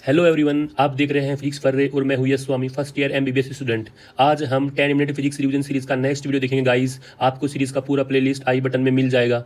Hello everyone, आप देख रहे हैं फिजिक्स फर्रे और मैं हूं यश स्वामी, फर्स्ट ईयर एमबीबीएस स्टूडेंट। आज हम 10 मिनट फिजिक्स रिवीजन सीरीज का नेक्स्ट वीडियो देखेंगे गाइस। आपको सीरीज का पूरा प्लेलिस्ट आई बटन में मिल जाएगा।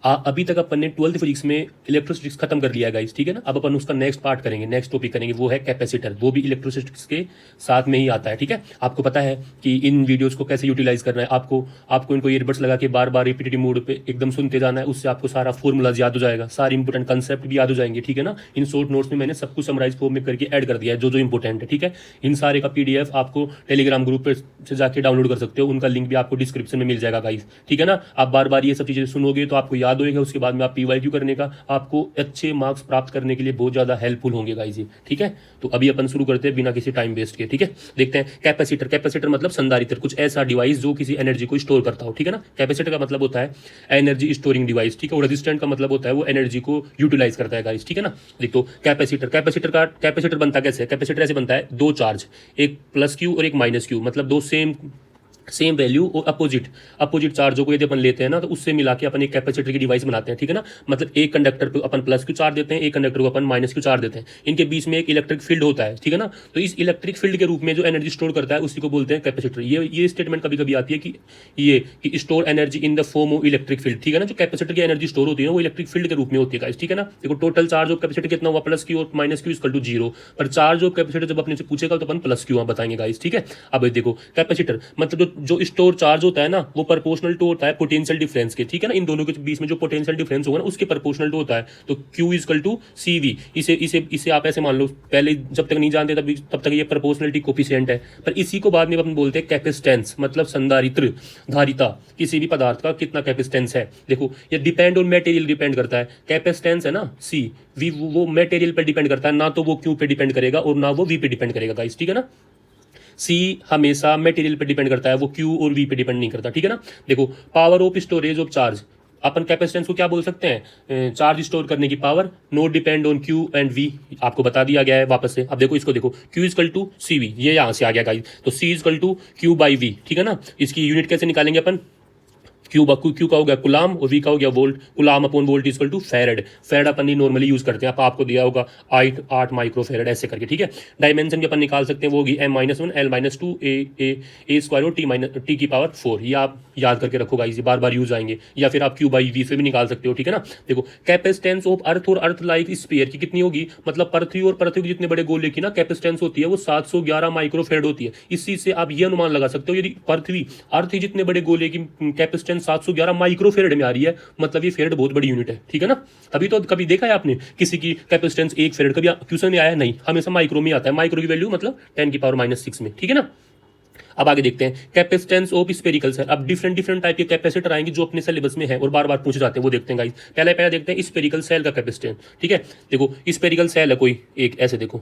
अभी तक अपन ने 12th फिजिक्स में इलेक्ट्रोस्टैटिक्स खत्म कर लिया है गाइस, ठीक है ना। अब अपन उसका नेक्स्ट पार्ट करेंगे, नेक्स्ट टॉपिक करेंगे, वो है कैपेसिटर। वो भी इलेक्ट्रोस्टैटिक्स के साथ में ही आता है, ठीक है। आपको पता है कि इन वीडियोस को कैसे यूटिलाइज करना है। आपको इनको ईयरबड्स लगा के बार बार रिपीटेटिव मोड पे एकदम सुनते जाना है। उससे आपको सारा फॉर्मूलाज याद हो जाएगा, सारे इंपॉर्टेंट कंसेप्ट भी याद हो जाएंगे, ठीक है ना। इन शॉर्ट नोट्स में मैंने सब कुछ समराइज फॉर्म में करके ऐड कर दिया है, जो जो इंपॉर्टेंट है, ठीक है। इन सारे का पीडीएफ आपको टेलीग्राम ग्रुप पे से जाके डाउनलोड कर सकते हो। उनका लिंक भी आपको डिस्क्रिप्शन में मिल जाएगा गाइस, ठीक है ना। आप बार बार ये सब चीजें सुनोगे तो आपको याद होएगा। उसके बाद में पीवाईक्यू करने का आपको अच्छे मार्क्स प्राप्त करने के लिए बहुत ज्यादा हेल्पफुल होंगे गाइस ये, ठीक है। तो अभी अपन शुरू करते हैं बिना किसी टाइम वेस्ट के, ठीक है। देखते हैं कैपेसिटर। कैपेसिटर मतलब संधारित्र, कुछ ऐसा डिवाइस जो किसी एनर्जी को स्टोर करता हो, ठीक है ना। कैपेसिटर का मतलब होता है एनर्जी स्टोरिंग डिवाइस, ठीक है। और रेजिस्टेंट का मतलब होता है वो एनर्जी को यूटिलाइज करता है गाइस, ठीक है ना। देखो कैपेसिटर बनता कैसे है। कैपेसिटर ऐसे बनता है, दो चार्ज, एक प्लस क्यू और एक माइनस क्यू, मतलब दो सेम वैल्यू और अपोजिट चार्जों को यदि अपन लेते हैं ना, तो उससे मिला के अपन एक कैपेसिटर की डिवाइस बनाते हैं, ठीक है ना। मतलब एक कंडक्टर पे अपन प्लस क्यू चार्ज देते हैं, एक कंडक्टर को अपन माइनस क्यू चार्ज देते हैं। इनके बीच में एक इलेक्ट्रिक फील्ड होता है, ठीक है ना। तो इस इलेक्ट्रिक फील्ड के रूप में जो एनर्जी स्टोर करता है उसी को बोलते हैं कैपेसिटर। ये स्टेटमेंट कभी कभी आती है कि store energy in the form of electric field, ठीक है ना। जो कैपेसिटर की एनर्जी स्टोर होती है वो इलेक्ट्रिक फील्ड के रूप में होती है, ठीक है ना। देखो टोटल चार्ज ऑफ कैपेसिटर कितना हुआ, प्लस क्यू और माइनस क्यू इक्वल टू 0। पर चार्ज ऑफ कैपेसिटर जब अपने से पूछेगा तो अपन प्लस क्यू बताएंगे गाइस, ठीक है। अब देखो कैपेसिटर मतलब जो स्टोर चार्ज होता है ना, वो प्रोपोर्शनल टू होता है पोटेंशियल डिफरेंस के, ठीक है ना। इन दोनों के बीच में जो पोटेंशियल डिफरेंस होगा ना, उसके प्रोपोर्शनल टू होता है। तो Q इक्वल टू CV। इसे आप ऐसे मान लो, पहले जब तक नहीं जानते तब तक ये प्रोपोर्शनलिटी कोफिशिएंट है। पर इसी को बाद में अपन बोलते हैं कैपेसिटेंस, मतलब संधारित्र, धारिता, किसी भी पदार्थ का कितना कैपेसिटेंस है। देखो ये डिपेंड ऑन मटेरियल डिपेंड करता है। कैपेसिटेंस है ना C, वो मटेरियल पर डिपेंड करता है, ना तो वो Q पे डिपेंड करेगा और ना वो V पे डिपेंड करेगा गाइस, ठीक है ना। सी हमेशा मटेरियल पे डिपेंड करता है, वो क्यू और वी पे डिपेंड नहीं करता, ठीक है ना। देखो power of storage of charge, अपन कैपेसिटेंस को क्या बोल सकते हैं, चार्ज स्टोर करने की power, not depend on Q and V. आपको बता दिया गया है वापस से। अब देखो इसको, देखो Q is equal to C V, ये यहां से आ गया गाइस। तो C is equal to Q by V, ठीक है ना। इसकी यूनिट कैसे निकालेंगे अपन, क्यू का हो गया कुलाम और वी का हो गया volt. Coulomb upon volt equal to farad. Farad अपन नॉर्मली यूज करते हैं, आपको दिया होगा 8 माइक्रो फेरेड ऐसे करके, ठीक है। डायमेंशन भी अपन निकाल सकते हैं, वो होगी M-1 L-2 ए स्क्वायर और टी की पावर 4। ये आप याद करके रखोगा, इसे बार बार यूज आएंगे। या फिर आप क्यू बाई वी से भी निकाल सकते हो, ठीक है ना। देखो कैपेसिटेंस ऑफ अर्थ और अर्थ लाइक स्फीयर की कितनी होगी, मतलब पृथ्वी और पृथ्वी के जितने बड़े गोले की ना कैपेसिटेंस होती है वो 711 माइक्रो फेरेड होती है। इस चीज से आप ये अनुमान लगा सकते हो, यदि पृथ्वी अर्थ जितने बड़े गोले की कैपेसिटेंस 711 माइक्रो फेरेड में आ रही है, मतलब ये फेरेड बहुत बड़ी यूनिट है, ठीक है ना। तभी तो कभी देखा है आपने किसी की कैपेसिटेंस 1 फेरेड, कभी क्वेश्चन में आया नहीं, हमेशा माइक्रो में आता है। माइक्रो की वैल्यू मतलब 10 की पावर -6 में, ठीक है ना। अब आगे देखते हैं कैपेसिटेंस ऑफ स्फेरिकल सेल। अब डिफरेंट टाइप के कैपेसिटर आएंगे जो अपने सिलेबस में है और बार बार पूछे जाते हैं, वो देखते हैं गाइस। पहले देखते हैं स्फेरिकल सेल का कैपेसिटेंस, ठीक है। देखो स्फेरिकल सेल है कोई एक, ऐसे देखो।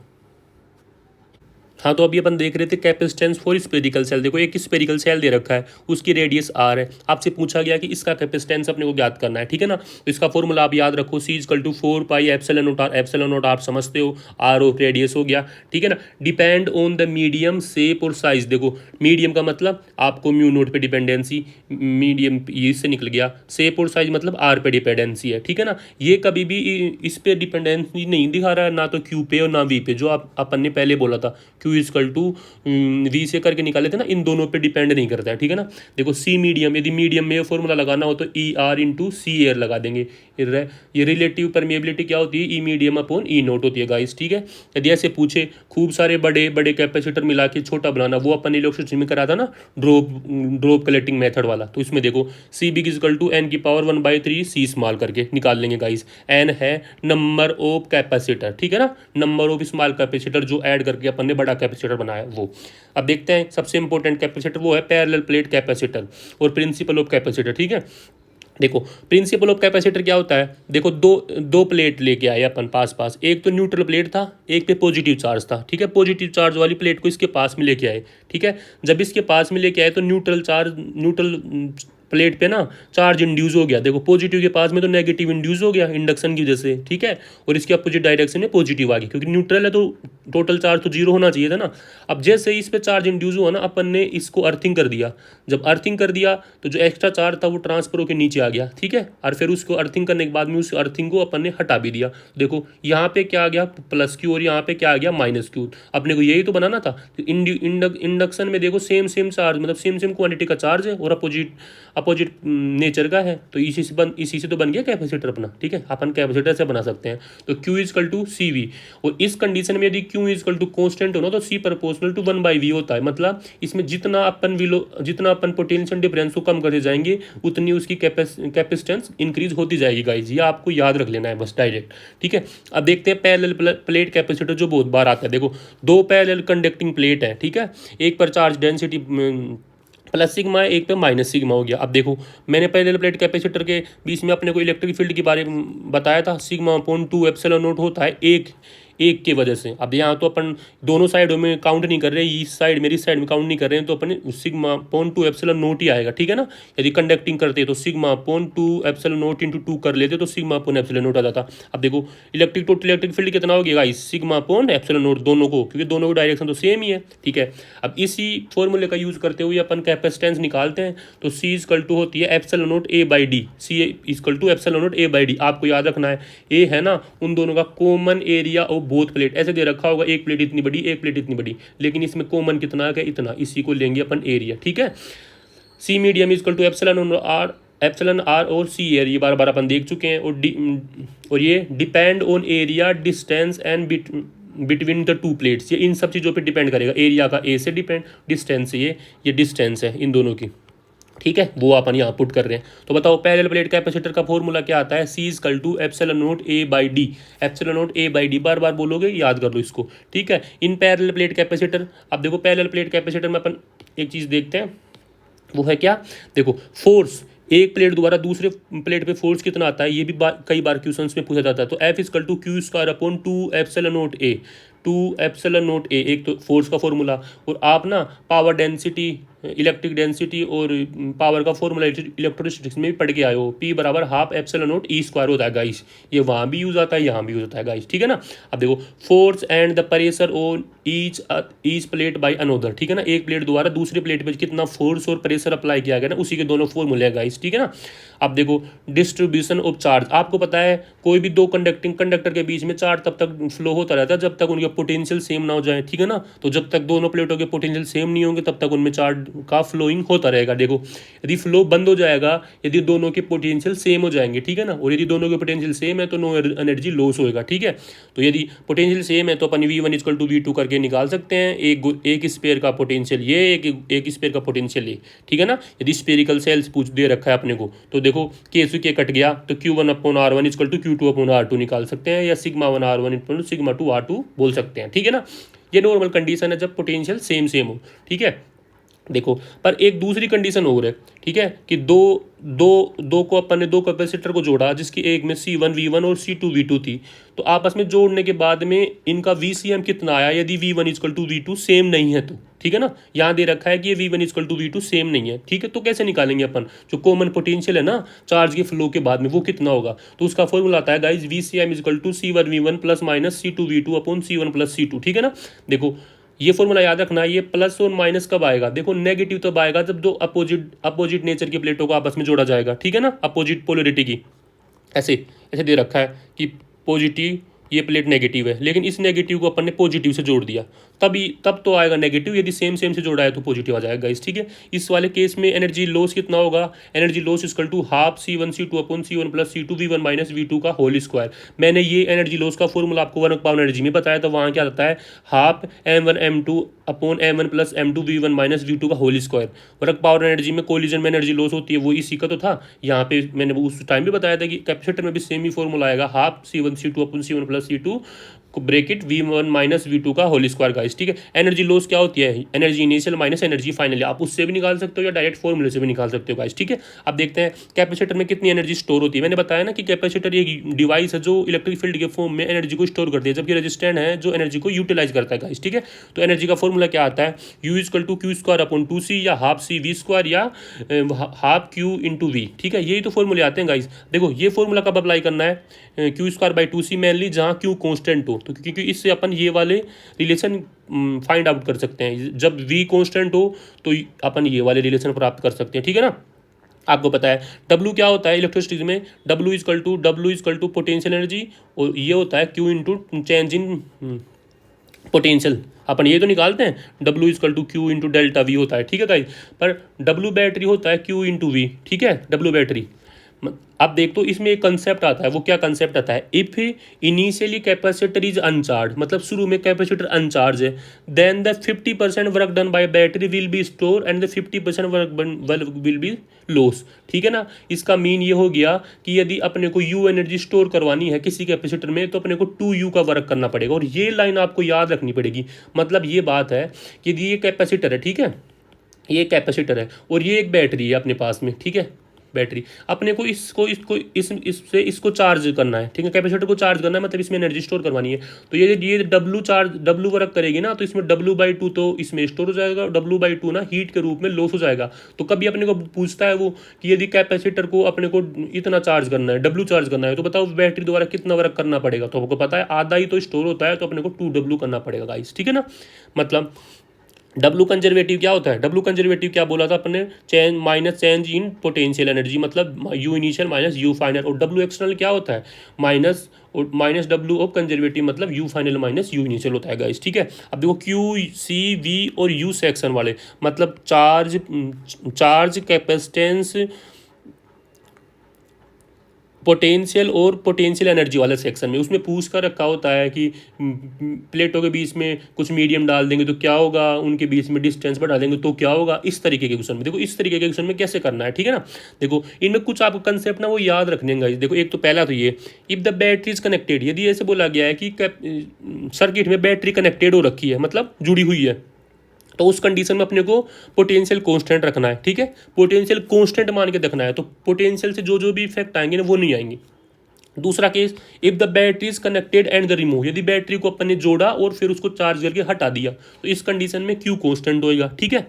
हाँ तो अभी अपन देख रहे थे कैपेसिटेंस फॉर स्पेरिकल सेल। देखो एक स्पेरिकल सेल दे रखा है, उसकी रेडियस R है। आपसे पूछा गया कि इसका कैपेसिटेंस अपने को ज्ञात करना है, ठीक है ना। तो इसका फॉर्मूला आप याद रखो, C equal to 4 pi epsilon naught R। Epsilon naught आप समझते हो, R ऑफ रेडियस हो गया, ठीक है ना। Depend on the medium shape और साइज। देखो मीडियम का मतलब आपको म्यू नोट पे डिपेंडेंसी, मीडियम इससे निकल गया। शेप और साइज मतलब R पे डिपेंडेंसी है, ठीक है ना। ये कभी भी इस पे डिपेंडेंसी नहीं दिखा रहा है, ना तो Q पे और ना V पे, जो अपन ने पहले बोला था Q इक्वल टू वी से करके निकाले थे ना, इन दोनों पे डिपेंड नहीं करता है, ठीक है ना। देखो सी मीडियम, यदि मीडियम में फॉर्मूला लगाना हो तो ER इंटू सी एयर लगा देंगे। ये रिलेटिव परमिएबिलिटी क्या होती है, ई मीडियम अपॉन ई नोट होती है गाइस, ठीक है। यदि ऐसे पूछे खूब सारे बड़े बड़े कैपेसिटर मिला के छोटा बनाना, वो अपन इलेक्ट्रिसिटी में करा था ना, ड्रॉप कलेक्टिंग मेथड वाला। तो इसमें देखो सी बिग इक्वल टू एन की पावर 1/3 सी स्मॉल करके निकाल लेंगे गाइस। एन है नंबर ऑफ कैपेसिटर, ठीक है ना, नंबर ऑफ स्मॉल कैपेसिटर जो ऐड करके अपन ने बड़ा कैपेसिटर बनाया वो। अब देखते हैं सबसे इंपॉर्टेंट कैपेसिटर, वो है पैरेलल प्लेट कैपेसिटर और प्रिंसिपल ऑफ कैपेसिटर, ठीक है। देखो प्रिंसिपल ऑफ कैपेसिटर क्या होता है, देखो दो प्लेट लेके आए अपन पास, एक तो न्यूट्रल प्लेट था, एक पे पॉजिटिव चार्ज था, ठीक है। पॉजिटिव चार्ज वाली प्लेट को इसके पास में लेके आए, ठीक है। जब इसके पास में लेके आए तो न्यूट्रल प्लेट पे ना चार्ज इंड्यूस हो गया। देखो पॉजिटिव के पास में तो नेगेटिव इंड्यूस हो गया इंडक्शन की वजह से, ठीक है। और इसके अपोजिट डायरेक्शन में पॉजिटिव आ गया, क्योंकि न्यूट्रल है तो टोटल चार्ज तो जीरो होना चाहिए था ना। अब जैसे ही इस पे चार्ज इंड्यूस हुआ ना, अपन ने इसको अर्थिंग कर दिया। जब अर्थिंग कर दिया तो जो एक्स्ट्रा चार्ज था वो ट्रांसफर होकर नीचे आ गया, ठीक है। और फिर उसको अर्थिंग करने के बाद में उस अर्थिंग को अपन ने हटा भी दिया। देखो यहाँ पे क्या आ गया, प्लस क्यू, और यहाँ पे क्या आ गया, माइनस क्यू। अपने को यही तो बनाना था। इंडक्शन में देखो सेम सेम चार्ज, मतलब सेम सेम क्वांटिटी का चार्ज है और अपोजिट अपोजिट नेचर का है, तो इसी से तो बन गया कैपेसिटर अपना, ठीक है। अपन कैपेसिटर से बना सकते हैं। तो Q equal to C V, और इस कंडीशन में यदि Q इजकल टू कॉन्स्टेंट हो ना तो C प्रोपोर्शनल टू 1/V होता है। मतलब इसमें जितना अपन पोटेंशियल डिफरेंस को कम करते जाएंगे उतनी उसकी कैपेसिटेंस इंक्रीज होती जाएगी गाइज, ये आपको याद रख लेना है बस डायरेक्ट, ठीक है। अब देखते हैं पैरेलल प्लेट कैपेसिटर, जो बहुत बार आता है। देखो दो पैरेलल कंडक्टिंग प्लेट है, ठीक है। एक पर चार्ज डेंसिटी प्लस सिग्मा है, एक पे माइनस सिग्मा हो गया। अब देखो मैंने पैरेलल प्लेट कैपेसिटर के बीच में अपने को इलेक्ट्रिक फील्ड के बारे में बताया था, सिग्मा अपॉन 2 एप्सिलॉन नॉट होता है एक के वजह से। अब यहाँ तो अपन दोनों साइडों में काउंट नहीं कर रहे, इस साइड मेरी साइड में काउंट नहीं कर रहे हैं, तो अपन सिग्मा अपॉन 2 एप्सिलॉन नॉट ही आएगा, ठीक है ना। यदि कंडक्टिंग करते तो sigma upon 2 epsilon naught into 2 कर लेते तो सिग्मा अपॉन एप्सिलॉन नॉट आ जाता। अब देखो टोटल इलेक्ट्रिक फील्ड कितना हो गया इस सिग्मा अपॉन एप्सिलॉन नॉट दोनों को, क्योंकि दोनों को डायरेक्शन तो सेम ही है, ठीक है। अब इसी फॉर्मूले का यूज करते हुए अपन कैपेसिटेंस निकालते हैं। तो C इजकल टू होती है epsilon naught A by D, C is equal to epsilon naught A by D. आपको याद रखना है A है ना उन दोनों का common area of both plate, ऐसे दे रखा होगा, एक प्लेट इतनी बड़ी एक प्लेट इतनी बड़ी, लेकिन इसमें कॉमन कितना है, इतना, इसी को लेंगे अपन एरिया, ठीक है। C medium is equal to epsilon R और सी एयर, ये बार बार अपन देख चुके हैं। और ये depend on area distance and between the two plates, ये इन सब चीज़ों पे डिपेंड करेगा। एरिया का ए से डिपेंड, डिस्टेंस से ये डिस्टेंस है इन दोनों की, ठीक है, वो अपन यहाँ पुट कर रहे हैं। तो बताओ पैरेलल प्लेट कैपेसिटर का फॉर्मूला क्या आता है, C is equal to epsilon naught A by D. Epsilon naught A by D बार बार बोलोगे, याद कर लो इसको, ठीक है। इन पैरेलल प्लेट कैपेसिटर, अब देखो पैरेलल प्लेट कैपेसिटर में अपन एक चीज़ देखते हैं, वो है क्या, देखो फोर्स, एक प्लेट द्वारा दूसरे प्लेट पे फोर्स कितना आता है, ये भी कई बार क्वेश्चंस में पूछा जाता है। तो F equal to Q square upon 2 epsilon naught A, 2 epsilon naught A, एक तो फोर्स का फॉर्मूला। और आप ना पावर डेंसिटी, इलेक्ट्रिक डेंसिटी और पावर का फॉर्मूला इलेक्ट्रोस्टैटिक्स में भी पढ़ के आए हो, P बराबर half epsilon naught E square होता है गाइस। ये वहाँ भी यूज आता है, यहाँ भी यूज होता है गाइस, ठीक है ना। अब देखो force and the pressure on each plate by another, ठीक है ना। एक प्लेट द्वारा दूसरी प्लेट पे कितना फोर्स और प्रेशर अप्लाई किया गया ना, उसी के दोनों फॉर्मूले हैं गाइस, ठीक है ना। अब देखो डिस्ट्रीब्यूशन ऑफ चार्ज, आपको पता है कोई भी दो कंडक्टर के बीच में चार्ज तब तक फ्लो होता रहता है जब तक उनके पोटेंशियल सेम ना हो जाए, ठीक है ना। तो जब तक दोनों प्लेटों के पोटेंशियल सेम नहीं होंगे तब तक उनमें चार्ज का फ्लोइंग होता रहेगा। देखो यदि फ्लो बंद हो जाएगा यदि दोनों के पोटेंशियल सेम हो जाएंगे, ठीक है ना। और यदि दोनों के पोटेंशियल सेम है तो नो एनर्जी लॉस होएगा, ठीक है। तो यदि पोटेंशियल सेम है तो अपन V1 इक्वल टू V2 करके निकाल सकते हैं। एक स्पेयर का पोटेंशियल ये, एक स्पेयर का पोटेंशियल ये, ठीक है ना। यदि स्पेरिकल सेल्स पूछ दे रखा है अपने को, तो देखो के कट गया तो Q1 upon R1 equal to Q2 upon R2 निकाल सकते हैं, या sigma 1 R1 equal to sigma 2 R2 बोल सकते हैं, ठीक है ना। ये नॉर्मल कंडीशन है जब पोटेंशियल सेम सेम हो, ठीक है। देखो पर एक दूसरी कंडीशन और है, ठीक है, कि दो को अपन ने दो कैपेसिटर को जोड़ा जिसकी एक में C1 V1 और C2 V2 थी। तो आपस में जोड़ने के बाद में इनका VCM कितना आया यदि V1 equal to V2 same नहीं है तो, ठीक है ना। यहाँ दे रखा है कि ये V1 equal to V2 same नहीं है, ठीक है। तो कैसे निकालेंगे अपन, जो कॉमन पोटेंशियल है ना चार्ज के फ्लो के बाद में वो कितना होगा। तो उसका फॉर्मूला आता है guys VCM equal to C1 V1 plus minus C2 V2 upon C1 plus C2, ठीक है ना। देखो ये फॉर्मूला याद रखना है, ये प्लस और माइनस कब आएगा, देखो नेगेटिव तब आएगा जब दो अपोजिट नेचर की प्लेटों को आपस में जोड़ा जाएगा, ठीक है ना, अपोजिट पोलरिटी की। ऐसे ऐसे दे रखा है कि पॉजिटिव, ये प्लेट नेगेटिव है लेकिन इस नेगेटिव को अपन ने पॉजिटिव से जोड़ दिया, तब तो आएगा नेगेटिव। यदि सेम से जोड़ा है तो पॉजिटिव आ जाएगा गाइस, ठीक है। इस वाले केस में एनर्जी लॉस कितना होगा, energy loss equal to half C1 C2 upon C1 plus C2 V1 minus V2 का होल स्क्वायर। मैंने ये एनर्जी लॉस का फॉर्मूला आपको वर्क पावर एनर्जी में बताया था, वहाँ क्या आता है half M1 M2 upon M1 plus M2 V1 minus V2 का whole square. Work power energy में कोलिजन में एनर्जी लॉस होती है, वो इसी का तो था। यहाँ पे मैंने उस टाइम भी बताया था कि कैपेसिटर में भी सेम ही फॉर्मूला आएगा, half C1 C2 upon C1 plus C2 bracket V1 minus V2 का होल स्क्वायर गाइस, ठीक है। एनर्जी लॉस क्या होती है, energy initial minus energy finally, आप उससे भी निकाल सकते हो या डायरेक्ट फॉर्मूले से भी निकाल सकते हो गाइस, ठीक है। अब देखते हैं कैपेसिटर में कितनी एनर्जी स्टोर होती है। मैंने बताया ना कि कैपेसिटर एक डिवाइस है जो इलेक्ट्रिक फील्ड के फॉर्म में एनर्जी को स्टोर करती है, जबकि रेजिस्टेंट है जो एनर्जी को यूटिलाइज करता है गाइस, ठीक है। तो एनर्जी का फॉर्मूला क्या आता है, U equal to Q square upon 2C या हाफ C V स्क्वायर या हाफ Q इंटू V, ठीक है। यही तो फॉर्मूले आते हैं गाइस। देखो ये फॉर्मूला कब अप्लाई करना है, Q square by 2C mainly जहाँ Q कॉन्स्टेंट हो, तो क्योंकि इससे अपन ये वाले रिलेशन फाइंड आउट कर सकते हैं। जब v कांस्टेंट हो तो अपन ये वाले रिलेशन प्राप्त कर सकते हैं, ठीक है ना। आपको पता है W क्या होता है इलेक्ट्रिसिटी में, W is equal to potential energy, और ये होता है Q into change in potential. अपन ये तो निकालते हैं W is equal to Q into delta V होता है, ठीक है गाइस। पर W बैटरी होता है Q इंटू V, ठीक है, W बैटरी। अब देख तो इसमें एक कंसेप्ट आता है, वो क्या कंसेप्ट आता है, if initially capacitor is uncharged, मतलब शुरू में कैपेसिटर अनचार्ज है, then the 50% work done by battery will be store and the 50% work will be loss, ठीक है ना। इसका मीन ये हो गया कि यदि अपने को U एनर्जी स्टोर करवानी है किसी कैपेसिटर में तो अपने को 2U का वर्क करना पड़ेगा, और ये लाइन आपको याद रखनी पड़ेगी। मतलब ये बात है कि यदि ये कैपेसिटर है, ठीक है, ये कैपेसिटर है और ये एक बैटरी है अपने पास में, ठीक है, बैटरी, अपने को इससे इसको चार्ज करना है, ठीक है, कैपेसिटर को चार्ज करना है, मतलब इसमें एनर्जी स्टोर करवानी है। तो ये W वर्क करेगी ना, तो इसमें W/2 तो इसमें स्टोर हो जाएगा, W/2 ना हीट के रूप में लॉस हो जाएगा। तो कभी अपने को पूछता है वो कि यदि कैपेसिटर को अपने को इतना चार्ज करना है, W चार्ज करना है, तो बताओ बैटरी द्वारा कितना वर्क करना पड़ेगा। तो आपको पता है आधा ही तो स्टोर होता है, तो अपने को 2W करना पड़ेगा गाइस, ठीक है ना। मतलब W कंजर्वेटिव क्या होता है, W कंजर्वेटिव क्या बोला था अपने, चेंज इन पोटेंशियल एनर्जी, मतलब U initial minus U final, और W एक्सटर्नल क्या होता है, माइनस W ऑफ कंजर्वेटिव, मतलब U final minus U initial होता है गाइस, ठीक है। अब देखो Q, C, V और U सेक्शन वाले, मतलब चार्ज कैपेसिटेंस पोटेंशियल और पोटेंशियल एनर्जी वाले सेक्शन में, उसमें पूछ कर रखा होता है कि प्लेटों के बीच में कुछ मीडियम डाल देंगे तो क्या होगा, उनके बीच में डिस्टेंस बढ़ा देंगे तो क्या होगा, इस तरीके के क्वेश्चन में। देखो इस तरीके के क्वेश्चन में कैसे करना है, ठीक है ना। देखो इनमें कुछ आपको कंसेप्ट ना वो याद रखने हैं। देखो एक तो पहला तो ये, if the battery is connected, यदि ऐसे बोला गया है कि सर्किट में बैटरी कनेक्टेड हो रखी है, मतलब जुड़ी हुई है, तो उस कंडीशन में अपने को पोटेंशियल कांस्टेंट रखना है, ठीक है, पोटेंशियल कांस्टेंट मान के रखना है, तो पोटेंशियल से जो भी इफेक्ट आएंगे ना वो नहीं आएंगे। दूसरा case, if the battery is connected and the remove, यदि बैटरी को अपन ने जोड़ा और फिर उसको चार्ज करके हटा दिया, तो इस कंडीशन में Q कांस्टेंट होएगा, ठीक है।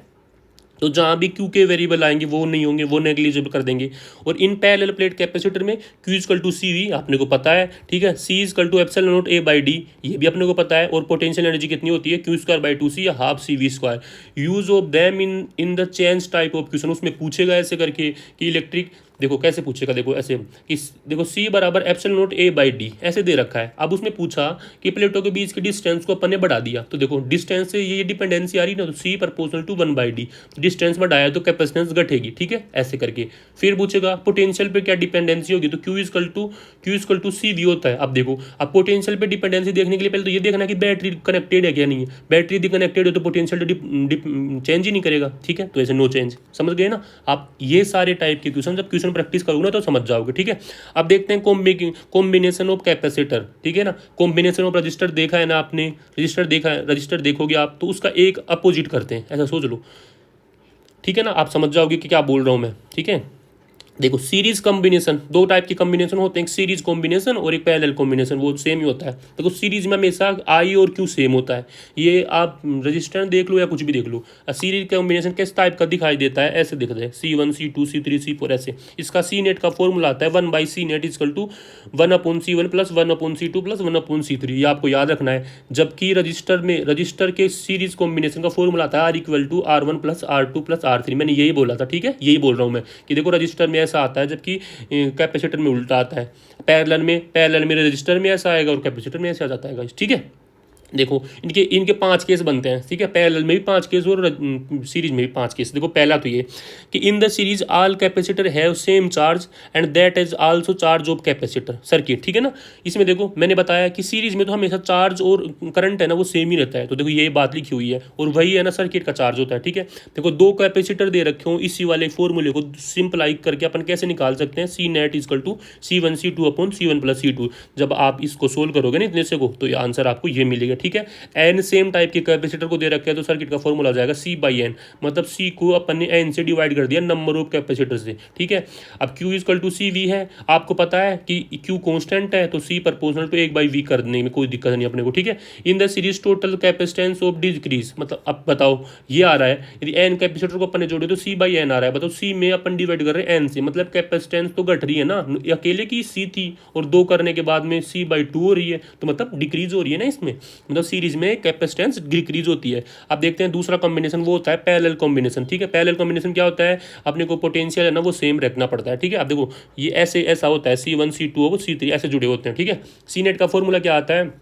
तो जहाँ भी Q के वेरिएबल आएंगे वो नहीं होंगे, वो नेग्लिजिबल कर देंगे। और इन पैरेलल प्लेट कैपेसिटर में Q इजकल टू CV आपने को पता है, ठीक है, C is equal to epsilon naught A/D ये भी अपने को पता है, और पोटेंशियल एनर्जी कितनी होती है Q²/2C या half CV²। Use of them in the change type of question, उसमें पूछेगा ऐसे करके कि इलेक्ट्रिक, देखो कैसे पूछेगा, देखो ऐसे कि देखो C बराबर एप्सिलॉन नॉट A/D ऐसे दे रखा है। अब उसमें पूछा कि प्लेटों के बीच की डिस्टेंस को अपन ने बढ़ा दिया, तो देखो डिस्टेंस से ये डिपेंडेंसी आ रही ना, तो C proportional to 1/D, distance बढ़ाया तो कैपेसिटेंस घटेगी, ठीक है, ऐसे करके। फिर पूछेगा पोटेंशियल पे क्या डिपेंडेंसी होगी, तो Q इजकल टू CV होता है। अब देखो, अब पोटेंशियल पे डिपेंडेंसी देखने के लिए पहले तो ये देखना कि बैटरी कनेक्टेड है क्या नहीं है, बैटरी यदि कनेक्टेड है तो पोटेंशियल चेंज ही नहीं करेगा, ठीक है, तो ऐसे नो चेंज, समझ गए ना आप। ये सारे टाइप के क्वेश्चन जब क्वेश्चन प्रैक्टिस करोगे ना तो समझ जाओगे, ठीक है। अब देखते हैं कॉम्बिनेशन ऑफ कैपेसिटर, ठीक है ना, कॉम्बिनेशन ऑफ रजिस्टर देखा है ना आपने, रजिस्टर देखा है, रजिस्टर देखोगे आप तो उसका एक अपोजिट करते हैं, ऐसा सोच लो, ठीक है ना, आप समझ जाओगे कि क्या बोल रहा हूं मैं, ठीक है। देखो सीरीज कॉम्बिनेशन, दो टाइप के कॉम्बिनेशन होते हैं, एक सीरीज कॉम्बिनेशन और एक पैरेलल कॉम्बिनेशन, वो सेम ही होता है। देखो सीरीज में हमेशा I और Q सेम होता है, ये आप रजिस्टर देख लो या कुछ भी देख लो। सीरीज कॉम्बिनेशन किस टाइप का दिखाई देता है, ऐसे दिखता है C1 C2 C3 C4 ऐसे। इसका C नेट का फॉर्मूला आता है 1/C net is equal to 1/C1 plus 1/C2 plus 1/C3, ये आपको याद रखना है। जबकि रजिस्टर के सीरीज कॉम्बिनेशन का फॉर्मूला आता है R equal to R1 plus R2 plus R3। मैंने यही बोला था, ठीक है, यही बोल रहा हूँ मैं कि देखो रजिस्टर में ऐसा आता है जबकि कैपेसिटर में उल्टा आता है। पैरेलल में रजिस्टर में ऐसा आएगा और कैपेसिटर में ऐसा आ जाता है, ठीक है। देखो इनके 5 केस बनते हैं, ठीक है, पैरेलल में भी 5 केस और सीरीज में भी 5 केस। देखो पहला तो ये कि इन the series all capacitor have same charge and that is also charge of capacitor circuit, ठीक है ना। इसमें देखो मैंने बताया कि सीरीज में तो हमेशा चार्ज और करंट है ना वो सेम ही रहता है, तो देखो यही बात लिखी हुई है, और वही है ना सर्किट का चार्ज होता है, ठीक है। देखो दो कैपेसिटर दे रखे हो, इसी वाले फॉर्मूले को सिंपलाई करके अपन कैसे निकाल सकते हैं, C net is equal to C1 C2 upon C1 plus C2। जब आप इसको सोल्व करोगे ना इतने से को, तो ये आंसर आपको ये मिलेगा, ठीक है। एन सेम टाइप के कैपेसिटर को दे रखे हैं तो सर्किट का फॉर्मूला आ जाएगा सी बाई एन, मतलब सी को अपन ने एन से डिवाइड कर दिया नंबर ऑफ कैपेसिटर से, ठीक है। अब Q is equal to C V है, आपको पता है कि क्यू कॉन्स्टेंट है तो सी प्रोपोर्शनल टू एक बाई वी करने में कोई दिक्कत नहीं अपने को, ठीक है। In the series total capacitance of decrease, मतलब अब बताओ ये आ रहा है यदि एन कैपेसिटर को अपन ने जोड़े तो सी बाई एन आ रहा है, बताओ सी में अपन डिवाइड कर रहे हैं एन से, मतलब कैपेसिटेंस तो घट रही है ना, अकेले की सी थी और दो करने के बाद में सी बाई टू हो रही है, तो मतलब डिक्रीज हो रही है ना इसमें, मतलब सीरीज में कैपेसिटेंस डिक्रीज होती है। अब देखते हैं दूसरा कॉम्बिनेशन, वो होता है पैरेलल कॉम्बिनेशन, ठीक है। पैरेलल कॉम्बिनेशन क्या होता है, अपने को पोटेंशियल है ना वो सेम रखना पड़ता है, ठीक है। अब देखो ये ऐसे ऐसा होता है C1 C2 और C3 ऐसे जुड़े होते हैं, ठीक है। सी नेट का फॉर्मूला क्या आता है,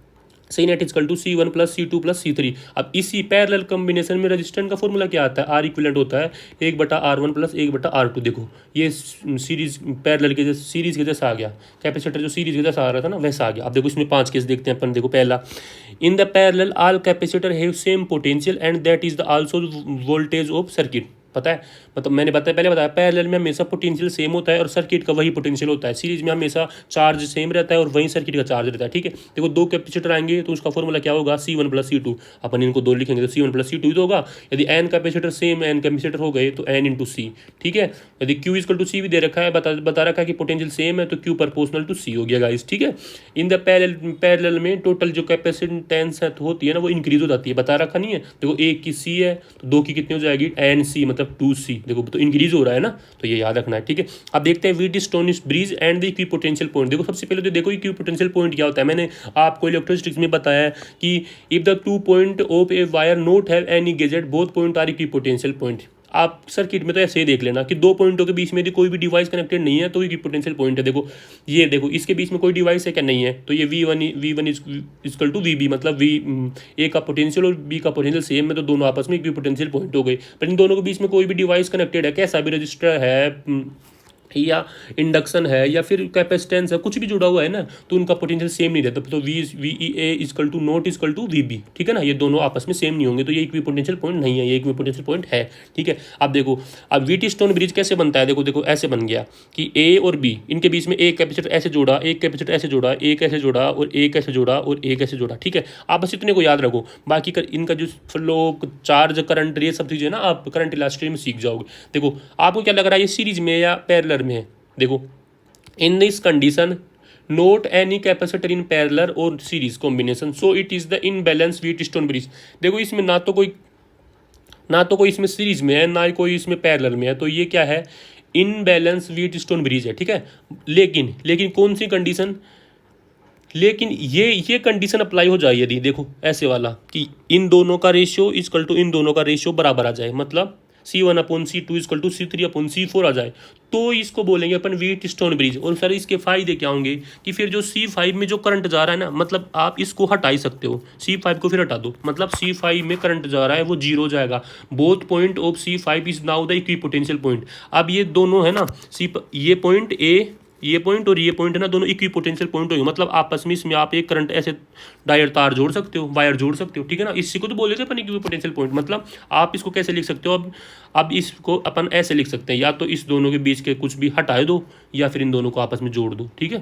C net is equal to C1 plus C2 plus C3। अब इसी पैरेलल कॉम्बिनेशन में रजिस्टेंस का फॉर्मूला क्या आता है, आर इक्विवेलेंट होता है 1/R1 प्लस 1/R2। देखो ये सीरीज पैरेलल के जैसे सीरीज के जैसा आ गया, कैपेसिटर जो सीरीज के जैसा आ रहा था ना वैसा आ गया। अब देखो इसमें 5 केस देखते हैं अपन, देखो पहला, in the parallel all capacitor have same potential and that is the also voltage of circuit. पता है, मतलब मैंने पहले बताया पैरेलल में हमेशा पोटेंशियल सेम होता है और सर्किट का वही पोटेंशियल होता है, सीरीज में हमेशा चार्ज सेम रहता है और वही सर्किट का चार्ज रहता है, ठीक है। देखो दो कैपेसिटर आएंगे तो उसका फॉर्मूला क्या होगा, C1 प्लस C2, अपन इनको दो लिखेंगे तो C1 प्लस C2 तो होगा। यदि n capacitor same n capacitor हो गए तो एन इंटू सी, ठीक है। यदि क्यू इजकल टू सी भी दे रखा है, बता रखा है कि पोटेंशियल सेम है तो क्यू प्रोपोर्शनल टू सी हो गया गाइस, ठीक है। इन द पैरेलल में टोटल जो कैपेसिटेंस होती है ना वो इंक्रीज हो जाती है, बता रखा नहीं है। देखो एक की सी है तो दो की कितनी हो जाएगी, एन सी मतलब 2C, देखो तो इंक्रीज हो रहा है ना, तो ये याद रखना है, ठीक है। अब देखते हैं Wheatstone bridge and the equipotential point. देखो सबसे पहले तो देखो इक्विपोटेंशियल पॉइंट क्या होता है, मैंने आपको इलेक्ट्रोस्टैटिक्स में बताया कि if the 2 point of a wire not have any gadget both point are equipotential point. आप सर्किट में तो ऐसे ही देख लेना कि दो पॉइंटों के बीच में यदि कोई भी डिवाइस कनेक्टेड नहीं है तो इक्विपोटेंशियल पॉइंट है। देखो ये देखो इसके बीच में कोई डिवाइस है क्या, नहीं है, तो ये V1 इजकल टू VB, मतलब ए का पोटेंशियल और बी का पोटेंशियल सेम है तो दोनों आपस में इक्विपोटेंशियल पॉइंट हो गए। पर इन दोनों के बीच में कोई भी डिवाइस कनेक्टेड है, कैसा भी रजिस्टर है या इंडक्शन है या फिर कैपेसिटेंस है, कुछ भी जुड़ा हुआ है ना, तो उनका पोटेंशियल सेम नहीं रहता, तो VEA equal to not equal to VB, ठीक है ना, ये दोनों आपस में सेम नहीं होंगे, तो ये इक्विपोटेंशियल पॉइंट नहीं है, ये इक्विपोटेंशियल पॉइंट है, ठीक है। अब देखो अब व्हीटस्टोन ब्रिज कैसे बनता है, देखो ऐसे बन गया कि A और B इनके बीच में एक कैपेसिटर ऐसे जोड़ा, एक कैपेसिटर ऐसे जोड़ा, एक ऐसे जोड़ा और एक ऐसे जोड़ा और एक ऐसे जोड़ा, ठीक है। आप बस इतने को याद रखो, बाकी इनका जो फ्लो चार्ज करंट ये सब चीज़ें ना आप करंट इलास्टिसिटी में सीख जाओगे। देखो आपको क्या लग रहा है ये सीरीज में या पैरेलल में है, देखो in this condition not any capacitor in parallel और series combination so it is the imbalance Wheatstone bridge. देखो इसमें ना तो कोई इसमें सीरीज में है ना ही कोई इसमें पैरेलल में है, तो ये क्या है, इनबैलेंस व्हीटस्टोन ब्रिज है, ठीक है। लेकिन कौन सी कंडीशन, लेकिन ये कंडीशन अप्लाई हो जाए यदि देखो ऐसे वाला कि इन दोनों का रेशियो इजकल टू इन दोनों का रेशियो बराबर आ जाए, मतलब C1/C2 इजकल टू C3/C4 आ जाए, तो इसको बोलेंगे अपन व्हीटस्टोन ब्रिज। और सर इसके फायदे क्या होंगे कि फिर जो C5 में जो करंट जा रहा है ना, मतलब आप इसको हटा ही सकते हो, C5 को फिर हटा दो, मतलब C5 में करंट जा रहा है वो जीरो हो जाएगा। Both point of C5 is now the equipotential point. अब ये दोनों है ना ये पॉइंट A, ये पॉइंट और ये पॉइंट है ना, दोनों इक्विपोटेंशियल पॉइंट होंगे, मतलब आपस में इसमें आप एक करंट ऐसे डायर तार जोड़ सकते हो, वायर जोड़ सकते हो, ठीक है ना। इसी को तो बोले थे अपन इक्विपोटेंशियल पॉइंट। मतलब आप इसको कैसे लिख सकते हो, अब इसको अपन ऐसे लिख सकते हैं, या तो इस दोनों के बीच के कुछ भी हटा दो या फिर इन दोनों को आपस में जोड़ दो, ठीक है,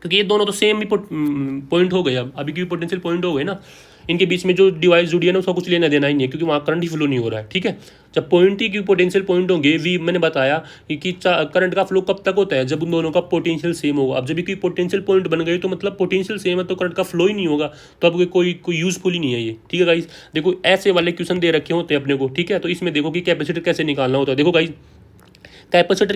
क्योंकि ये दोनों तो सेम ही पॉइंट हो गए, अब इक्विपोटेंशियल पॉइंट हो गए ना, इनके बीच में जो डिवाइस जुड़ी है ना उसका कुछ लेना देना ही नहीं है, क्योंकि वहाँ करंट ही फ्लो नहीं हो रहा है, ठीक है। जब पॉइंट ही इक्विपोटेंशियल पॉइंट होंगे, मैंने बताया कि करंट का फ्लो कब तक होता है, जब उन दोनों का पोटेंशियल सेम होगा। अब जब इक्विपोटेंशियल पॉइंट बन गए तो मतलब पोटेंशियल सेम है तो करंट का फ्लो ही नहीं होगा, तो अब कोई यूजफुल ही नहीं है ये, ठीक है गाइस। देखो ऐसे वाले क्वेश्चन दे रखे होते हैं अपने को, ठीक है, तो इसमें देखो कि कैपेसिटर कैसे निकालना होता है। देखो गाइस कैपेसिटर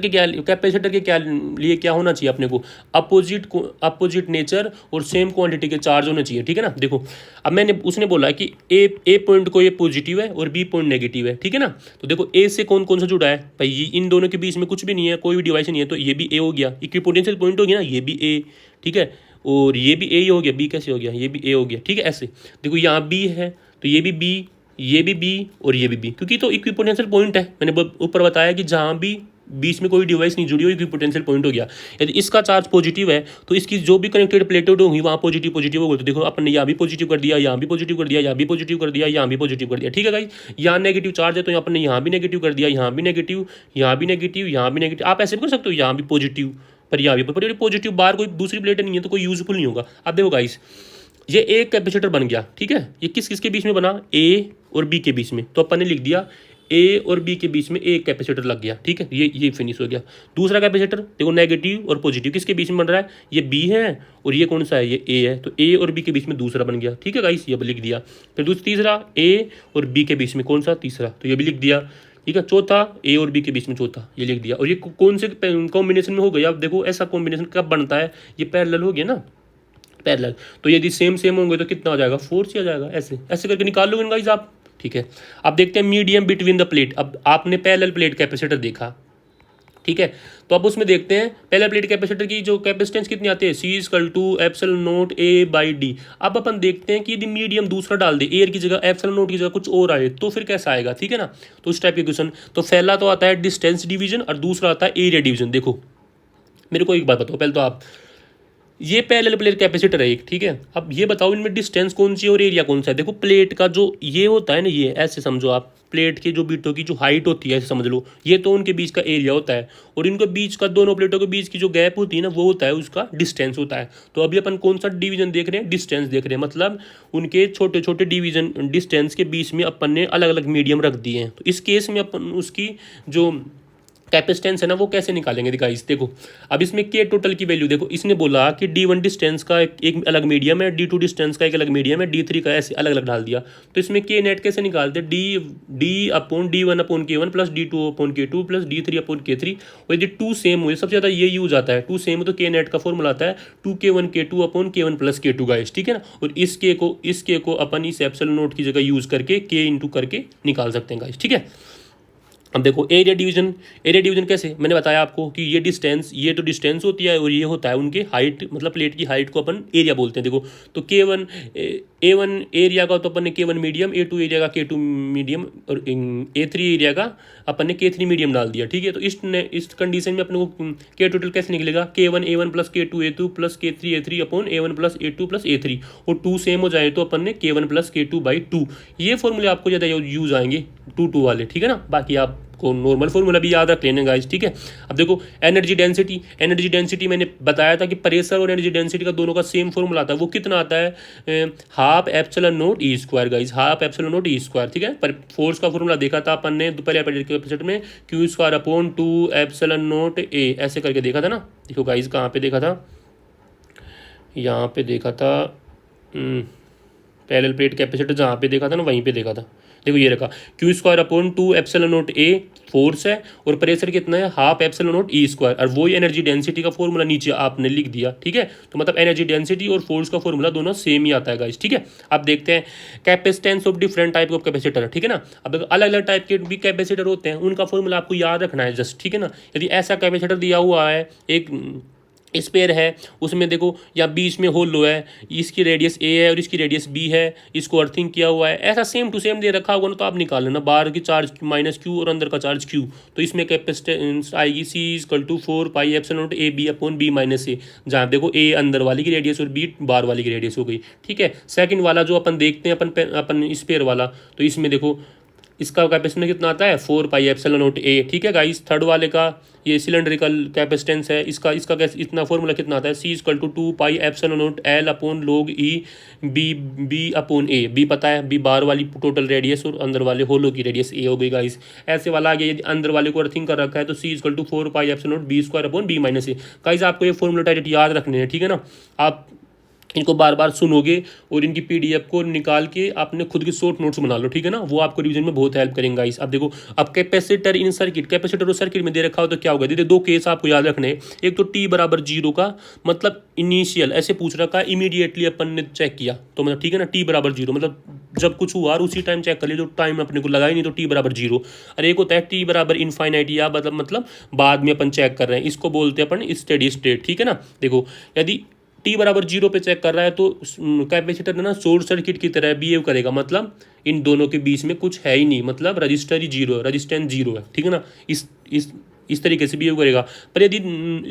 के क्या लिए क्या होना चाहिए अपने को, अपोजिट नेचर और सेम क्वांटिटी के चार्ज होने चाहिए, ठीक है ना। देखो अब उसने बोला है कि ए पॉइंट को ये पॉजिटिव है और बी पॉइंट नेगेटिव है, ठीक है ना। तो देखो ए से कौन कौन सा जुड़ा है भाई, इन दोनों के बीच में कुछ भी नहीं है, कोई भी डिवाइस नहीं है, तो ये भी ए हो गया, इक्विपोटेंशियल पॉइंट हो गया ना, ये भी ए, ठीक है, और ये भी ए ही हो गया, बी कैसे हो गया, ये भी ए हो गया, ठीक है। ऐसे देखो यहाँ बी है तो ये भी बी, ये भी बी और ये भी बी, क्योंकि तो इक्विपोटेंशियल पॉइंट है, मैंने ऊपर बताया कि जहाँ भी बीच में कोई डिवाइस नहीं जुड़ी हो इक्विपोटेंशियल पॉइंट हो गया। यदि इसका चार्ज पॉजिटिव है तो इसकी जो भी कनेक्टेड प्लेटेड होंगी वहाँ पॉजिटिव होगा, तो देखो अपन ने यहाँ भी पॉजिटिव कर दिया, यहाँ भी पॉजिटिव कर दिया, यहाँ भी पॉजिटिव कर दिया, यहाँ भी पॉजिटिव कर दिया, ठीक है गाइस। यहाँ नेगेटिव चार्ज है तो अपन ने यहाँ भी नेगेटिव कर दिया, यहाँ भी नेगेटिव, यहाँ भी नेगेटिव, यहाँ भी नेगेटिव, आप ऐसे भी कर सकते हो, यहाँ भी पॉजिटिव पर यहाँ भी पॉजिटिव, बार कोई दूसरी प्लेट नहीं है तो कोई यूजफुल नहीं होगा। अब देखो गाइस ये एक कैपेसिटर बन गया, ठीक है। ये किस किस के बीच में बना, ए और बी के बीच में, तो अपन ने लिख दिया ए और बी के बीच में एक कैपेसिटर लग गया, ठीक है। ये फिनिश हो गया। दूसरा कैपेसिटर देखो नेगेटिव और पॉजिटिव किसके बीच में बन रहा है, ये बी है और ये कौन सा है, ये ए है, तो ए और बी के बीच में दूसरा बन गया, ठीक है गाइस, ये भी लिख दिया। फिर तीसरा ए और बी के बीच में कौन सा, तीसरा, तो ये भी लिख दिया, ठीक है। चौथा ए और बी के बीच में चौथा, ये लिख दिया। और ये कौन से कॉम्बिनेशन में हो गया, आप देखो ऐसा कॉम्बिनेशन कब बनता है, ये पैरेलल हो गया ना, पैरेलल। तो यदि सेम सेम होंगे तो कितना आ जाएगा, 4 से आ जाएगा, ऐसे ऐसे करके निकाल लोगे गाइस आप, ठीक है। अब देखते हैं मीडियम बिटवीन द प्लेट। अब आपने पैरेलल प्लेट कैपेसिटर देखा, ठीक है, तो अब उसमें देखते हैं पैरेलल प्लेट कैपेसिटर की जो कैपेसिटेंस कितनी आती है, C=ε0A/d। अब अपन देखते हैं कि यदि मीडियम दूसरा डाल दे, एयर की जगह ε0 की जगह कुछ और आए तो फिर कैसा आएगा, ठीक है ना। तो उस टाइप के क्वेश्चन, तो पहला तो आता है डिस्टेंस डिवीजन और दूसरा आता है एरिया डिवीजन। देखो मेरे को एक बात बताओ, पहले तो आप, ये पैरेलल प्लेट कैपेसिटर है एक, ठीक है। अब ये बताओ इनमें डिस्टेंस कौन सी है और एरिया कौन सा है। देखो प्लेट का जो ये होता है ना, ये ऐसे समझो आप, प्लेट के जो बीटों की जो हाइट होती है ऐसे समझ लो, ये तो उनके बीच का एरिया होता है, और इनके बीच का, दोनों प्लेटों के बीच की जो गैप होती है ना, वो होता है उसका डिस्टेंस होता है। तो अभी अपन कौन सा डिवीजन देख रहे हैं, डिस्टेंस देख रहे हैं, मतलब उनके छोटे छोटे डिवीजन डिस्टेंस के बीच में अपन ने अलग अलग मीडियम रख दिए हैं। तो इस केस में अपन उसकी जो कैपेसिटेंस है ना वो कैसे निकालेंगे गाइस, देखो अब इसमें के टोटल की वैल्यू देखो, इसने बोला कि D1 डिस्टेंस का एक अलग मीडियम है, D2 डिस्टेंस का एक अलग मीडियम है, D3 का ऐसे अलग अलग डाल दिया। तो इसमें के नेट कैसे निकालते, D/D1/K1 plus D2/K2 plus D3/K3। और यदि टू सेम हो, सबसे ज़्यादा ये यूज आता है, टू सेम हो तो के नेट का फॉर्मूला आता है 2K1K2/K1 प्लस K2 गाइस, ठीक है ना। और इस के को अपन इस ε0 की जगह यूज करके के इंटू करके निकाल सकते हैं गाइस, ठीक है। अब देखो एरिया डिवीजन कैसे, मैंने बताया आपको कि ये डिस्टेंस, ये तो डिस्टेंस होती है और ये होता है उनके हाइट, मतलब प्लेट की हाइट को अपन एरिया बोलते हैं। देखो तो A1 एरिया का तो अपन ने K1 मीडियम, A2 एरिया का K2 मीडियम और A3 एरिया का अपन ने K3 मीडियम डाल दिया, ठीक है। तो इस कंडीशन में अपने को के टोटल कैसे निकलेगा, K1 A1 plus K2 A2 plus K3 A3 upon A1 plus A2 plus A3, और 2 सेम हो जाए तो अपन ने K1 प्लस K2/2। ये फॉर्मूले आपको ज़्यादा यूज आएंगे 2 वाले, ठीक है ना। बाकी आप को नॉर्मल फॉर्मूला भी याद रख लेना गाइस, ठीक है। अब देखो एनर्जी डेंसिटी मैंने बताया था कि प्रेशर और एनर्जी डेंसिटी का दोनों का सेम फॉर्मूला आता है, वो कितना आता है, 12ε0 गाइस, 12ε0 ठीक है। पर फोर्स का फॉर्मूला देखा था अपन ने पहले कैपेसिटर में, Q²/2ε0A ऐसे करके देखा था ना। देखो गाइस कहाँ पे देखा था, यहाँ पे देखा था, पैरेलल प्लेट कैपेसिटर जहाँ पे देखा था ना वहीं पे देखा था। देखो ये रखा Q²/2ε0A फोर्स है और प्रेशर कितना है, 12ε0E², और वही एनर्जी डेंसिटी का फॉर्मूला नीचे आपने लिख दिया, ठीक है। तो मतलब एनर्जी डेंसिटी और फोर्स का फॉर्मूला दोनों सेम ही आता है गाइस, ठीक है। अब देखते हैं capacitance of different type of capacitor, ठीक है ना। अब अलग अलग टाइप के भी कैपेसिटर होते हैं, उनका फॉर्मूला आपको याद रखना है जस्ट, ठीक है ना। यदि ऐसा कैपेसिटर दिया हुआ है, एक स्पेयर है, उसमें देखो या बीच में होल है, इसकी रेडियस ए है और इसकी रेडियस बी है, इसको अर्थिंग किया हुआ है, ऐसा सेम टू सेम दे रखा होगा ना, तो आप निकाल लेना, बाहर की चार्ज -Q और अंदर का चार्ज Q। तो इसमें कैपेसिटेंस आएगी C=4πε0AB/B-A, जहाँ देखो ए अंदर वाली की रेडियस और बी बाहर वाली की रेडियस हो गई, ठीक है। सेकंड वाला जो अपन देखते हैं अपन स्पेयर वाला, तो इसमें देखो इसका कैपेसिटेंस कितना आता है, 4πε0A, ठीक है गाइस। थर्ड वाले का ये सिलेंड्रिकल कैपेसिटेंस है, इसका इतना फॉर्मूला कितना आता है, C=2πε0L/log_E बी पता है, बी बाहर वाली टोटल रेडियस और अंदर वाले होलो की रेडियस ए हो गई गाइस। ऐसे वाला आगे यदि अंदर वाले को अर्थिंग कर रखा है तो C=4πε0B²/B-A। गाइस आपको ये फॉर्मूला डायरेक्ट याद रखने हैं, ठीक है ना। आप इनको बार बार सुनोगे और इनकी पीडीएफ को निकाल के आपने खुद के शॉर्ट नोट्स बना लो, ठीक है ना, वो आपको रिवीजन में बहुत हेल्प करेंगे गाइस। अब देखो अब कैपेसिटर इन सर्किट, कैपेसिटर और सर्किट में दे रखा हो तो क्या होगा, दो केस आपको याद रखने हैं। एक तो T=0 का मतलब इनिशियल ऐसे पूछ रखा है, इमीडिएटली अपन ने चेक किया तो मतलब, ठीक है ना। T=0 मतलब जब कुछ हुआ उसी टाइम चेक कर लिया, जो टाइम अपने को लगा ही नहीं, तो T=0। और एक होता है T=इनफाइनाइट, या मतलब बाद में अपन चेक कर रहे हैं, इसको बोलते हैं अपन स्टेडी स्टेट, ठीक है ना। देखो यदि T=0 पे चेक कर रहा है तो कैपेसिटर ना शॉर्ट सर्किट की तरह बिहेव करेगा, मतलब इन दोनों के बीच में कुछ है ही नहीं, मतलब रजिस्टर ही जीरो है, रजिस्टेंस जीरो है, ठीक है ना। इस तरीके से बिहेव करेगा। पर यदि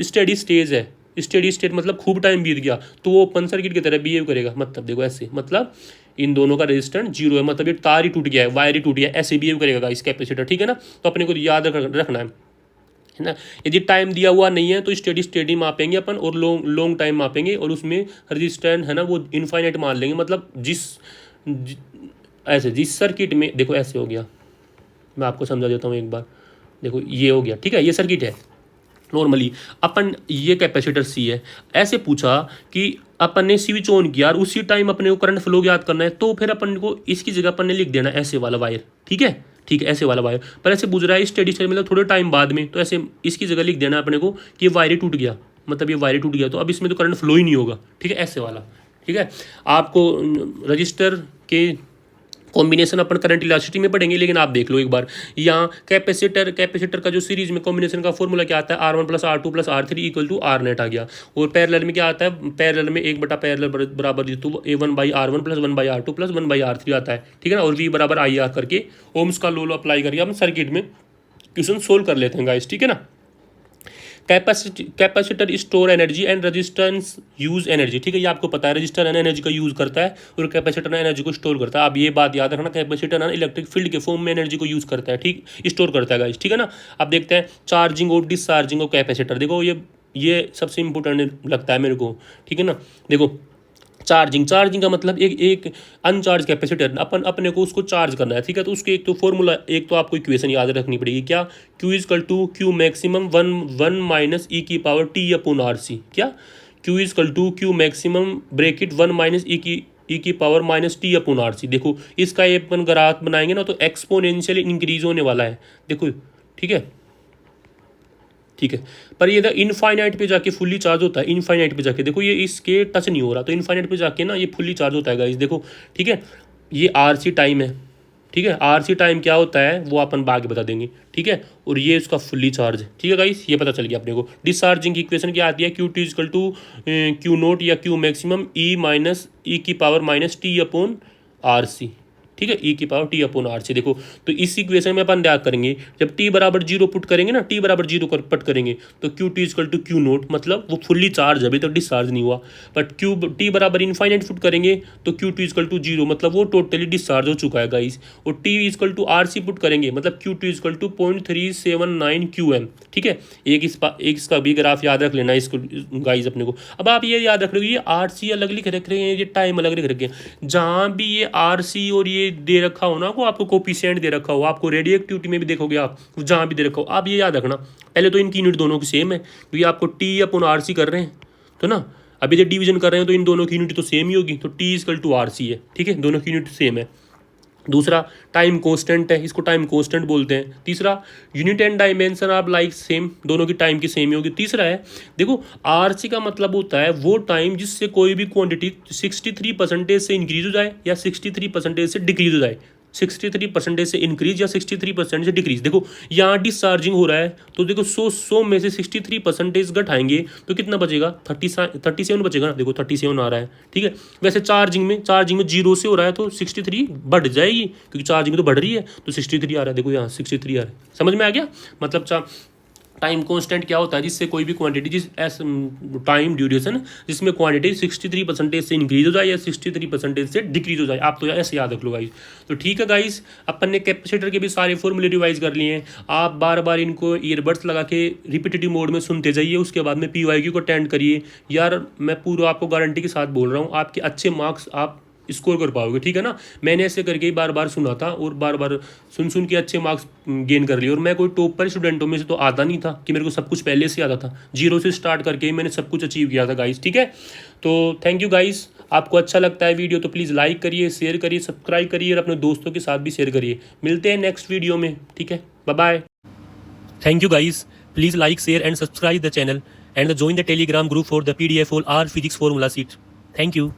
स्टेडी स्टेज है, स्टेडी स्टेट मतलब खूब टाइम बीत गया, तो वो ओपन सर्किट की तरह बिहेव करेगा। मतलब देखो ऐसे, मतलब इन दोनों का रेजिस्टेंस जीरो है, मतलब ये तार ही टूट गया है, वायर ही टूट गया है, ऐसे बिहेव करेगा इस कैपेसिटर, ठीक है ना। तो अपने को याद रखना है। है ना। यदि टाइम दिया हुआ नहीं है तो स्टेडी स्टेडी मापेंगे अपन और लॉन्ग टाइम मापेंगे और उसमें रजिस्टेंस है ना वो इनफाइनाइट मान लेंगे। मतलब ऐसे जिस सर्किट में देखो ऐसे हो गया, मैं आपको समझा देता हूँ एक बार। देखो ये हो गया, ठीक है, ये सर्किट है। नॉर्मली अपन ये कैपेसिटर सी है, ऐसे पूछा कि अपन ने स्विच ऑन किया और उसी टाइम अपने को करंट फ्लो याद करना है, तो फिर अपन को इसकी जगह अपन ने लिख देना ऐसे वाला वायर, ठीक है, ठीक है, ऐसे वाला वायर। पर ऐसे पूछ रहा है स्टेडी स्टेट मतलब थोड़े टाइम बाद में, तो ऐसे इसकी जगह लिख देना अपने को कि ये वायर ही टूट गया, मतलब ये वायर टूट गया तो अब इसमें तो करंट फ्लो ही नहीं होगा, ठीक है, ऐसे वाला। ठीक है, आपको रजिस्टर के कॉम्बिनेशन अपन करंट इलास्टिसिटी में पढ़ेंगे, लेकिन आप देख लो एक बार यहाँ कैपेसिटर का जो सीरीज में कॉम्बिनेशन का फॉर्मूला क्या आता है, R1 + R2 + R3 equal to R net आ गया। और पैरेलल में क्या आता है, पैरेलल में 1/पैरेलल बराबर तो A1/R1 + 1/R2 + 1/R3 आता है, ठीक है ना। और V = IR करके ओम्स का लॉ अप्लाई करके हम सर्किट में क्वेश्चन सोल्व कर लेते हैं गाइस, ठीक है ना। Capacitor store energy and resistance use energy, ठीक है, ये आपको पता है, रजिस्टर एनर्जी का यूज करता है और कैपेसिटर एनर्जी को स्टोर करता है। आप ये बात याद रखना, कैपेसिटर ना इलेक्ट्रिक फील्ड के फॉर्म में एनर्जी को यूज करता है, ठीक, स्टोर करता है गाइस, ठीक है ना। अब देखते हैं चार्जिंग और डिस्चार्जिंग ऑफ कैपेसिटर। देखो ये सबसे इंपॉर्टेंट लगता है मेरे को, ठीक है ना। देखो चार्जिंग का मतलब एक अनचार्ज कैपेसिटर अपन अपने को उसको चार्ज करना है, ठीक है। तो उसके एक तो फॉर्मूला, एक तो आपको इक्वेशन याद रखनी पड़ेगी, क्या, Q = Q मैक्सिमम 1 - e⁻t/RC, क्या, Q = Q maximum bracket 1 - e⁻t/RC। देखो इसका ये अपन ग्राफ बनाएंगे ना तो एक्सपोनेंशियल इंक्रीज होने वाला है, देखो, ठीक है, ठीक है। पर ये इनफाइनाइट पे जाके फुल्ली चार्ज होता है, इनफाइनाइट पे जाके देखो ये इसके टच नहीं हो रहा, तो इनफाइनाइट पे जाके ना ये फुल्ली चार्ज होता है गाइस, देखो, ठीक है। ये RC टाइम है, ठीक है, RC टाइम क्या होता है वो अपन आगे बता देंगे, ठीक है। और ये उसका फुल्ली चार्ज है, ठीक है गाइस, ये पता चल गया अपने को। डिस्चार्जिंग की इक्वेशन क्या आती है, QT = Q0 या Q मैक्सिमम e⁻t/RC, ठीक है, e⁻t/RC। देखो तो इस इक्वेशन में अपन क्या करेंगे, जब t = 0 पुट करेंगे ना, t = 0 पुट करेंगे तो QT = Q0, मतलब वो फुल्ली चार्ज है, अभी तक डिस्चार्ज नहीं हुआ। बट t = इनफाइनाइट पुट करेंगे तो QT = 0, मतलब वो टोटली डिस्चार्ज हो चुका है गाइस। और t = RC पुट करेंगे मतलब QT = 0.379 QM, ठीक है। एक इसका भी ग्राफ याद रख लेना इसको गाइस अपने को। अब आप ये याद रख लो, ये RC अलग लिख रखे हैं, ये टाइम अलग लिख रखे हैं। जहाँ भी ये RC और ये दे रखा हो ना, को आपको कोफिशिएंट दे रखा हो, आपको रेडियोएक्टिविटी में भी देखोगे आप, जहाँ भी दे रखा हो, आप ये याद रखना, पहले तो इनकी यूनिट दोनों की सेम है, क्योंकि आपको T/RC कर रहे हैं तो ना, अभी जब डिवीजन कर रहे हैं तो इन दोनों की यूनिट तो सेम ही होगी, तो T = RC है, ठीक है, दोनों की यूनिट सेम है। दूसरा टाइम कांस्टेंट है, इसको टाइम कांस्टेंट बोलते हैं। तीसरा यूनिट एंड डायमेंशन आप लाइक सेम, दोनों की टाइम की सेम ही होगी। तीसरा है देखो RC का मतलब होता है वो टाइम जिससे कोई भी क्वांटिटी 63% से इंक्रीज हो जाए या 63% से डिक्रीज हो जाए, 63% से इंक्रीज या 63% से डिक्रीज। देखो यहाँ डिस्चार्जिंग हो रहा है तो देखो 100 में से 63% घटाएंगे तो कितना बचेगा, 37 बचेगा ना, देखो 37 आ रहा है, ठीक है। वैसे चार्जिंग में 0 से हो रहा है तो 63 बढ़ जाएगी, क्योंकि चार्जिंग तो बढ़ रही है, तो 63 आ रहा है, देखो यहाँ 63 आ रहा है, समझ में आ गया। मतलब टाइम कांस्टेंट क्या होता है, जिससे कोई भी क्वांटिटी जिस टाइम ड्यूरेशन जिसमें क्वांटिटी 63% से इंक्रीज हो जाए या 63% से डिक्रीज हो जाए, आप तो ऐसे याद रख लो गाइस। तो ठीक है गाइस, अपन ने कैपेसिटर के भी सारे फॉर्मूले रिवाइज कर लिए हैं। आप बार बार इनको ईयरबड्स लगा के रिपीटेटिव मोड में सुनते जाइए, उसके बाद में PYQ को अटेंड करिए। यार मैं पूरा आपको गारंटी के साथ बोल रहा हूँ, आपके अच्छे मार्क्स आप स्कोर कर पाओगे, ठीक है ना। मैंने ऐसे करके ही बार बार सुना था और बार बार सुन के अच्छे मार्क्स गेन कर लिए। और मैं कोई टॉपर स्टूडेंटों में से तो आता नहीं था कि मेरे को सब कुछ पहले से आता था, 0 से स्टार्ट करके ही मैंने सब कुछ अचीव किया था गाइस, ठीक है। तो थैंक यू गाइस, आपको अच्छा लगता है वीडियो तो प्लीज़ लाइक करिए, शेयर करिए, सब्सक्राइब करिए और अपने दोस्तों के साथ भी शेयर करिए। मिलते हैं नेक्स्ट वीडियो में, ठीक है, bye bye. Thank you guys, please like, share and subscribe the channel and join the Telegram group for the PDF or R physics formula sheet. Thank you.